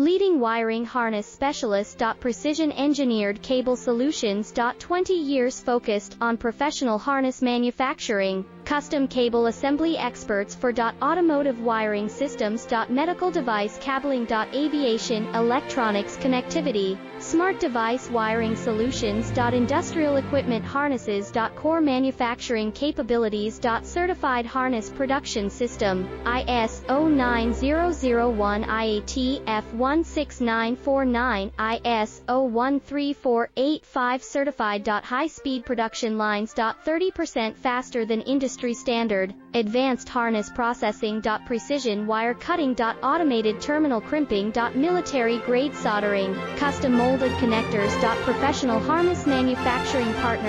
Leading wiring harness specialist. Precision engineered cable solutions. 20 years focused on professional harness manufacturing, custom cable assembly experts for automotive wiring systems. Medical device cabling. Aviation, electronics connectivity, smart device wiring solutions. Industrial equipment harnesses. Core manufacturing capabilities. Certified harness production system, ISO 9001 IATF 16949, ISO 13485 certified. High-speed production lines. 30% faster than industry standard, advanced harness processing. Precision wire cutting. Automated terminal crimping. Military-grade soldering, custom molded connectors. Professional harness manufacturing partner.